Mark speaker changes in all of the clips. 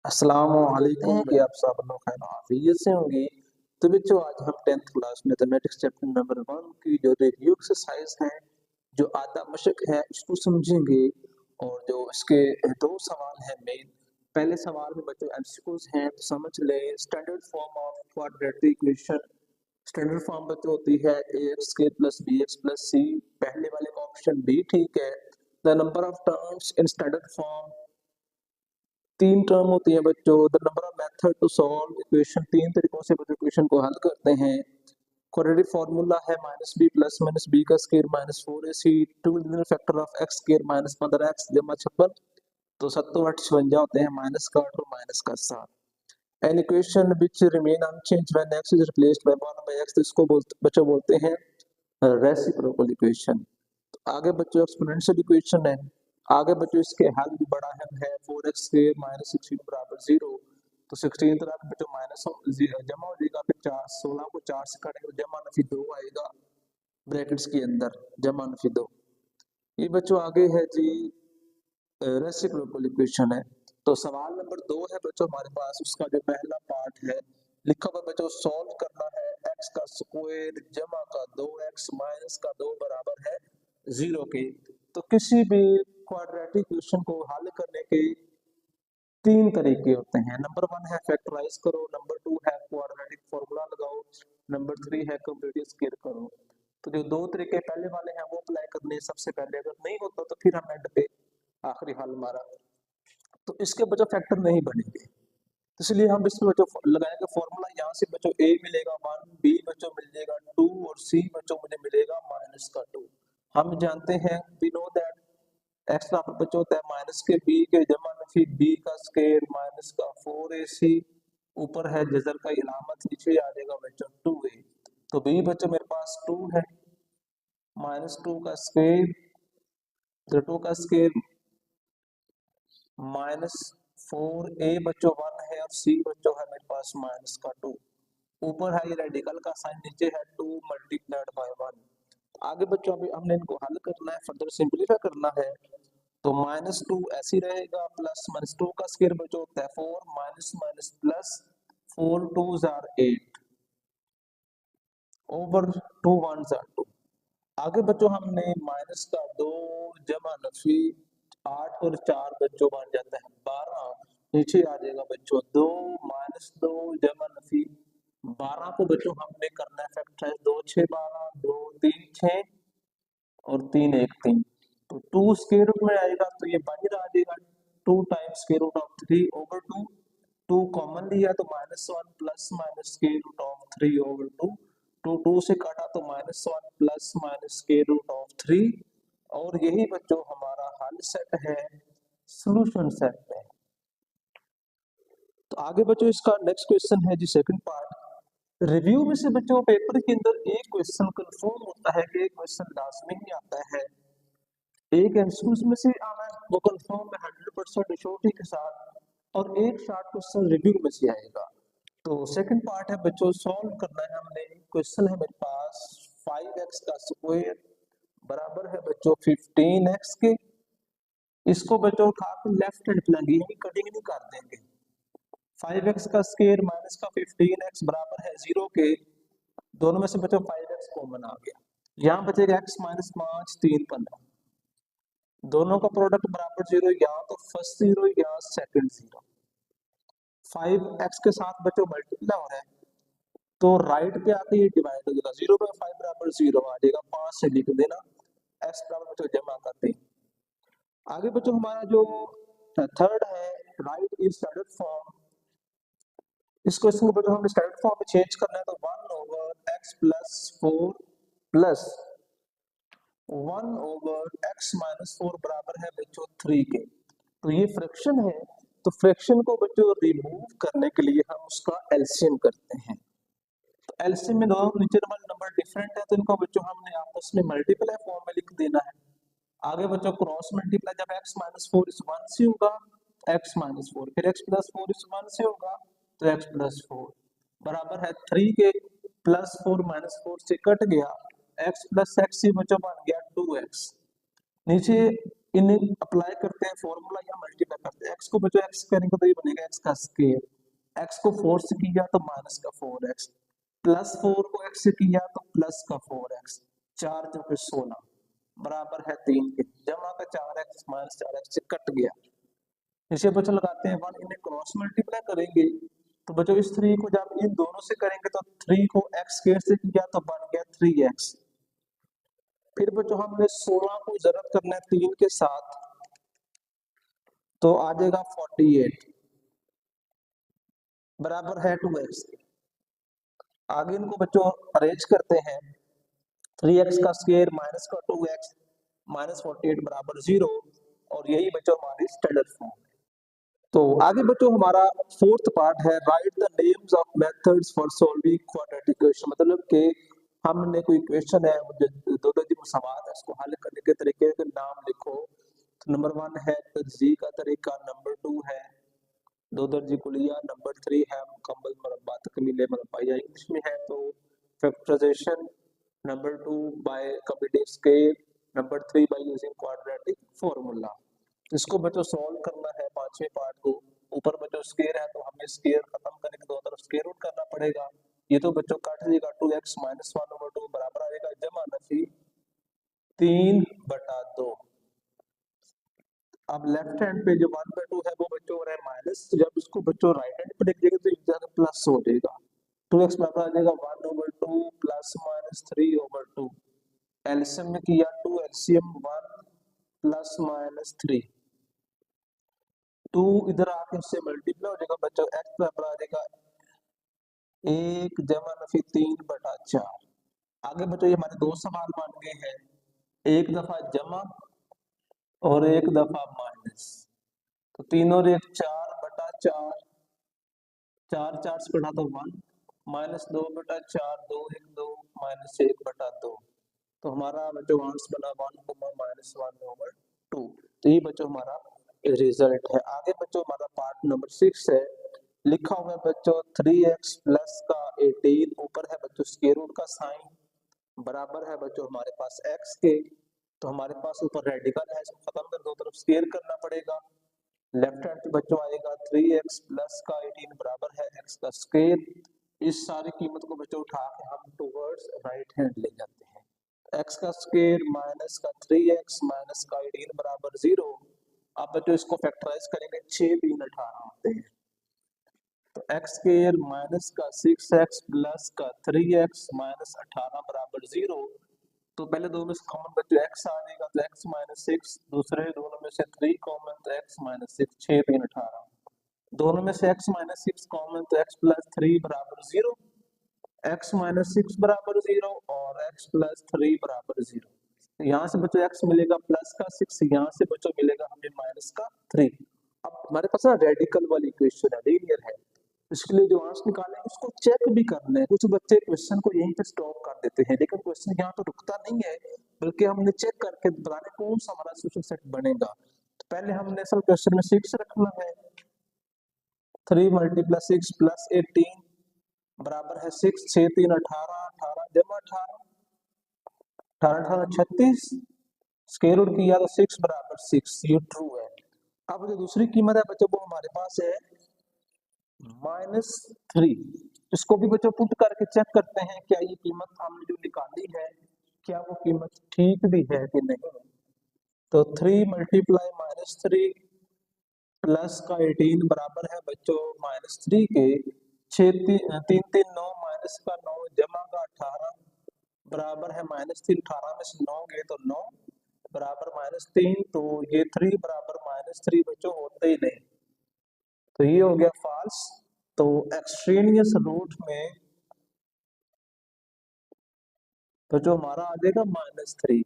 Speaker 1: अस्सलाम
Speaker 2: करते
Speaker 1: वालेकुम
Speaker 2: हैं।
Speaker 1: कि आप सब लोग खैर आफियत से होंगे। तो बच्चों आज हम 10th class mathematics chapter number 1 की जो रिव्यू एक्सरसाइज है, जो आधा मशक है उसको समझेंगे। और जो इसके दो सवाल हैं मेन। पहले सवाल में बच्चों एमसीक्यूज हैं तो समझ लें standard form of quadratic equation. Standard form बच्चों होती है ax square plus bx plus c। पहले वाले का ऑप्शन बी ठीक है। The number of terms in standard form तीन टर्म होती है बच्चों। The number of method to solve equation, तीन तरीकों से बच्चों इक्वेशन को हल करते हैं। क्वाड्रेटिक फार्मूला है minus B plus minus B का square minus 4ac two factor of x square minus 15x जमा 56। तो 7 8 56 होते हैं, माइनस का 8 और माइनस का 7। An equation which remain unchange when x is replaced by 1 by x, तो इसको बच्चों बोलते हैं रेसिप्रोकल इक्वेशन। आगे बच्चों एक्सपोनेंशियल इक्वेशन है। आगे बच्चों इसके हल भी बड़ा अहम है। 4x स्क्वायर माइनस 16 बराबर 0। तो 16 तरह बच्चों माइनस जमा हो जाएगा, फिर 4 16 को 4 से काटेंगे तो जमा नफी 2 आएगा ब्रैकेट्स के अंदर, जमा नफी 2। ये बच्चों आगे है जी रेसिप्रोकल इक्वेशन है। तो सवाल नंबर 2 है बच्चों हमारे पास, उसका जो पहला पार्ट है लिखा हुआ बच्चों सॉल्व करना है। x का स्क्वायर जमा का 2x माइनस का 2 बराबर है 0 के। तो किसी भी क्वाड्रेटिक इक्वेशन को हल करने के तीन तरीके होते हैं। नंबर 1 है फैक्टराइज करो, नंबर 2 है क्वाड्रेटिक फॉर्मूला लगाओ, नंबर 3 है कंप्लीट स्क्वायर करो। तो जो दो तरीके पहले वाले हैं वो अप्लाई करने सबसे पहले, अगर नहीं होता तो फिर हम एंड पे आखिरी हल हमारा। तो इसके बच्चों फैक्टर नहीं बनेंगे, तो इसलिए हम इसमें बच्चों लगाएंगे फॉर्मूला। यहाँ से बच्चों ए मिलेगा 1, बी बच्चों मिलेगा 2 और सी बच्चों मुझे मिलेगा माइनस का 2। हम जानते हैं वी नो दैट एक्स बराबर बच्चों होता है माइनस के बी के जमा में फिर बी का स्क्वायर माइनस का 4ac। ऊपर है जजर का इलामत, नीचे आ जाएगा बच्चों 2a। तो बी बच्चों मेरे पास 2 है, माइनस 2 का स्क्वायर, तो 2 का स्क्वायर माइनस 4a बच्चों 1 है, और सी बच्चों है मेरे पास माइनस का 2। ऊपर है ये रेडिकल का साइन, नीचे है 2 मल्टीप्लाइड बाय 1। आगे बच्चों अभी हमने इनको हल करना है, फर्दर सिंपलीफाई करना है। तो माइनस 2 ऐसे ही रहेगा, प्लस माइनस 2 का स्क्वायर बच्चों होता है 4 minus minus plus 4 2s are 8 over 2 1s are 2। आगे बच्चों हमने माइनस का 2 जमा नफी 8 और 4 बच्चों बन जाता है 12। नीचे आ जाएगा बच्चों 2 माइनस 2 जमा नफी 12 को बच्चों हमने करना है फैक्टराइज। 2 6 12, 2 3 6 और 3 1 3। तो 2 स्क्वायर रूट में आएगा तो ये बाहर आ जाएगा 2 times square root of 3 over 2। 2 common लिया तो minus 1 plus minus square root of 3 over 2। 2 2 से काटा तो minus 1 plus minus square root of 3। और यही बच्चों हमारा हल सेट है, सॉल्यूशन सेट है। तो आगे बच्चों इसका नेक्स्ट क्वेश्चन है जी सेकंड पार्ट। रिव्यू में से बच्चों पेपर के अंदर एक क्वेश्चन कंफर्म होता है कि एक क्वेश्चन लाजमी ही आता है, एक एमसीक्यूज में से आना है वो कंफर्म है 100% श्योरिटी के साथ, और एक शॉर्ट क्वेश्चन रिव्यू में से आएगा। तो सेकंड पार्ट है बच्चों सॉल्व करना है हमने। क्वेश्चन है मेरे पास 5x का स्क्वायर बराबर है बच्चों 15x के। इसको बच्चों उठा के लेफ्ट हैंड पे लेंगे, यही कटिंग नहीं कर देंगे। 5x का स्क्वायर माइनस का 15x बराबर है 0 के। दोनों में से बच्चों 5x कॉमन आ गया, यहाँ बचेगा x माइनस 5 3 15। दोनों का प्रोडक्ट बराबर 0, यहाँ तो फर्स्ट 0 यहाँ सेकंड 0। 5x के साथ बच्चों मल्टीप्लाई हो रहा है तो राइट पे आके ये डिवाइड हो जाएगा, 0 बाय 5 बराबर 0 आ जाएगा, 5 से लिख देना। x बराबर बच्चों जमा करते हैं। आगे बच्चों हमारा जो थर्ड है राइट इज स्टैंडर्ड फॉर्म। इस क्वेश्चन को बच्चों हमने स्टैंडर्ड फॉर्म में चेंज करना है तो 1 over x plus 4 plus 1 over x minus 4 बराबर है बच्चों 3 के। तो ये फ्रैक्शन है, तो फ्रैक्शन को बच्चों रिमूव करने के लिए हम उसका एलसीएम करते हैं। तो एलसीएम में दोनों नीचे नंबर डिफरेंट है तो इनको बच्चों हमने आपस में मल्टीप्लाई फॉर्म में लिख देना है। आगे बच्चों क्रॉस मल्टीप्लाई जब x माइनस 4 इस 1 से होगा, x माइनस 4 फिर x प्लस 4 इस 1 से होगा तो x प्लस 4 बराबर है 3 के। प्लस 4 माइनस 4 से कट गया, x प्लस x ही बच्चों बन गया 2x। नीचे इन्हें अप्लाई करते हैं फॉर्मूला या मल्टीप्लाई करते हैं। एक्स को बच्चों एक्स करेंगे तो ये बनेगा एक्स का स्क्वायर, एक्स को 4 से किया तो माइनस का 4x, प्लस 4 को एक्स से किया तो प्लस का 4x, 4 जो कि 16 बराबर है 3 के, जमा का 4x माइनस 4x से कट गया। इसे बच्चों लगाते हैं 1, इन्हें क्रॉस मल्टीप्लाई करेंगे तो बच्चों इस 3 को जब इन दोनों से करेंगे तो 3 को x स्क्वायर से किया तो बन गया 3x। फिर बच्चों हमने 16 को जरब करना है 3 के साथ तो आ जाएगा 48 बराबर है 2x। आगे इनको बच्चों अरेंज करते हैं, 3x का स्क्वायर माइनस का 2x माइनस 48 बराबर 0, और यही बच्चों हमारी स्टैंडर्ड फॉर्म। तो आगे बच्चों हमारा फोर्थ पार्ट है right the names of methods for solving quadratic equation, मतलब कि हमने कोई इक्वेशन है दो दो सवाल है उसको हल करने के तरीके के नाम लिखो। तो नंबर 1 है तजी का तरीका, नंबर 2 है दो दर्जी कुलिया, नंबर 3 है मुकम्मल मुरब्बा तकमील मुरब्बा या इंग्लिश में है तो factorisation, number 2 by computing scale, number 3 by using quadratic formula. इसको बच्चों सॉल्व करना है पांचवें पार्ट को। ऊपर बच्चों स्क्वायर है तो हमें स्क्वायर खत्म करने के दो तरफ स्क्वायर रूट करना पड़ेगा। ये तो बच्चों काट देगा 2x माइनस 1/2 बराबर आएगा जमा नफी 3/2। अब लेफ्ट हैंड पे जो 1/2 है वो बच्चों हो रहा है माइनस, तो जब इसको बच्चों राइट हैंड पे लिख देंगे तो इधर प्लस हो जाएगा, 2x बराबर आ जाएगा 1/2 प्लस माइनस 3/2। एलसीएम में किया 2 एलसीएम 1 प्लस माइनस 3, 2 इधर आके इससे मल्टीप्लाई हो जाएगा बच्चों, x बराबर आ जाएगा 1 जमा नफी 3/4। आगे बच्चों ये हमारे दो सवाल बन गए हैं, एक दफा जमा और एक दफा माइनस, तो 3 और 1 4/4, 4 4 से बढ़ा तो 1 माइनस 2/4 2 1 2 माइनस 1/2। तो हमारा बच्चों आंसर बना 1 माइनस 1/2। तो ये बच्चों हमारा रिजल्ट है। आगे बच्चों हमारा पार्ट नंबर 6 है, लिखा हुआ है बच्चों 3x प्लस का 18, ऊपर है बच्चों स्क्वायर रूट का साइन, बराबर है बच्चों हमारे पास x के, तो हमारे पास ऊपर रेडिकल है, इसको खत्म कर दो तरफ स्क्वायर करना पड़ेगा। लेफ्ट हैंड पे बच्चों आएगा 3x प्लस का 18 बराबर है x का स्क्वायर। इस सारी कीमत को बच्चों उठा के हम टुवर्ड्स राइट हैंड ले जाते हैं, x का स्क्वायर माइनस का 3x माइनस का 18 बराबर 0। अब बच्चों इसको फैक्टराइज करेंगे 6 3 18 आते हैं, तो x स्क्वायर माइनस का 6x प्लस का 3x माइनस 18 बराबर 0। तो पहले दोनों में से कॉमन बच्चों x आ जाएगा तो x माइनस 6, दूसरे दोनों में से 3 कॉमन तो x माइनस 6, 6 3 18, दोनों में से x माइनस 6 कॉमन तो x प्लस 3 बराबर 0, x माइनस 6 बराबर 0 और x प्लस 3 बराबर 0। तो यहाँ से बच्चों x मिलेगा प्लस का 6, यहाँ से बच्चों मिलेगा हमें माइनस का 3। अब हमारे पास ना रेडिकल वाली इक्वेशन है, लीनियर है, इसके लिए जो आंसर निकालेंगे उसको चेक भी करना है। कुछ बच्चे क्वेश्चन को यहीं पे स्टॉप कर देते हैं, लेकिन क्वेश्चन यहाँ तो रुकता नहीं है, बल्कि हमने चेक करके बताने कौन सा हमारा सोल्यूशन सेट बनेगा। तो पहले हमने सब क्वेश्चन में 6 रखना है, 3 मल्टीप्लस 6 प्लस 18 बराबर है 6, 6 3 18, 18 जमा 18, 18 18 36, स्क्वायर रूट किया तो 6 बराबर 6, ये ट्रू है। अब जो दूसरी कीमत है बच्चों वो हमारे पास है -3, इसको भी बच्चों पुट करके चेक करते हैं क्या ये कीमत हमने जो निकाली है क्या वो कीमत ठीक भी है कि नहीं। तो 3 मल्टीप्लाई -3 प्लस का 18 बराबर है बच्चों -3 के, 6 3 3 9 माइनस का 9 जमा का 18 बराबर है -3, 18 में से 9 गए तो 9 बराबर -3, तो ये 3 बराबर -3 बच्चों होते ही नहीं, तो ये हो गया फॉल्स। तो एक्सट्रेनियस रूट में तो जो हमारा आ जाएगा -3,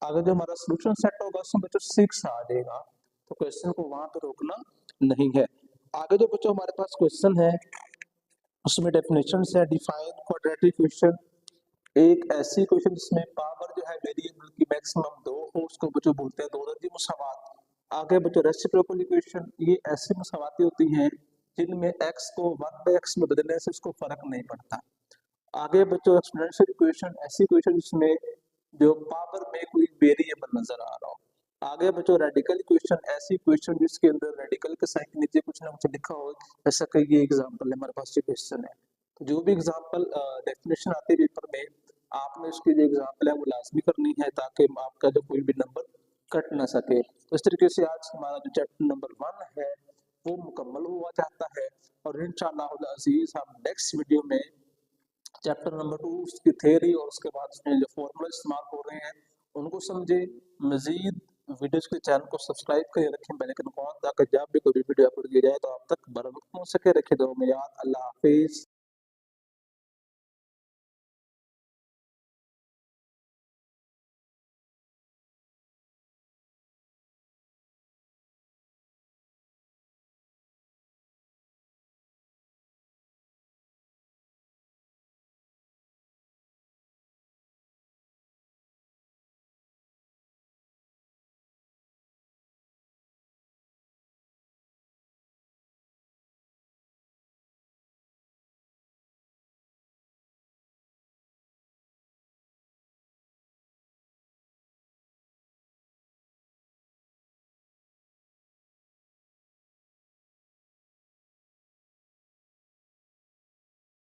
Speaker 1: अगर जो हमारा सोल्यूशन सेट होगा उसमें बच्चों 6 आ जाएगा, तो क्वेश्चन को वहां पे रोकना नहीं है। आगे जो बच्चों हमारे पास क्वेश्चन है उसमें डेफिनेशन है डिफाइन क्वाड्रेटिक इक्वेशन, एक ऐसी इक्वेशन जिसमें पावर जो है वेरिएबल की मैक्सिमम 2 हो उसको बच्चों बोलते हैं दो दर्जी मुसावात। आगे बच्चों रेसिप्रोकल इक्वेशन, ये ऐसी मुसावातें होती हैं जिनमें x को 1/x में बदलने से उसको फर्क नहीं पड़ता। आगे बच्चों एक्सपोनेंशियल इक्वेशन, ऐसी इक्वेशन जिसमें जो पावर में कोई वेरिएबल नजर आ रहा हो। आगे बच्चों रेडिकल क्वेश्चन, ऐसी क्वेश्चन जिसके अंदर रेडिकल के साइन के नीचे कुछ ना कुछ लिखा हो, ऐसा कई ये एग्जांपल है हमारे पास ये क्वेश्चन है। तो जो भी एग्जांपल डेफिनेशन आती है पेपर में, आपने उसकी जो एग्जांपल है वो लाजमी करनी है ताकि आपका जो कोई भी नंबर कट ना सके। तो इस तरीके से आज हमारा जो चैप्टर नंबर 1 है वो मुकम्मल हुआ जाता है, और इंशाअल्लाह अज़ीज हम नेक्स्ट वीडियो में चैप्टर नंबर 2 उसकी थ्योरी और उसके बाद उसमें जो फॉर्मूला इस्तेमाल हो रहे हैं उनको समझे। मजीद वीडियोस के चैनल को सब्सक्राइब करके रखें, बेल आइकन को ऑन, ताकि जब भी कोई भी वीडियो अपलोड की जाए तो आप तक बर वक्त पहुंच सके। रखे दो में याद। अल्लाह हाफिज।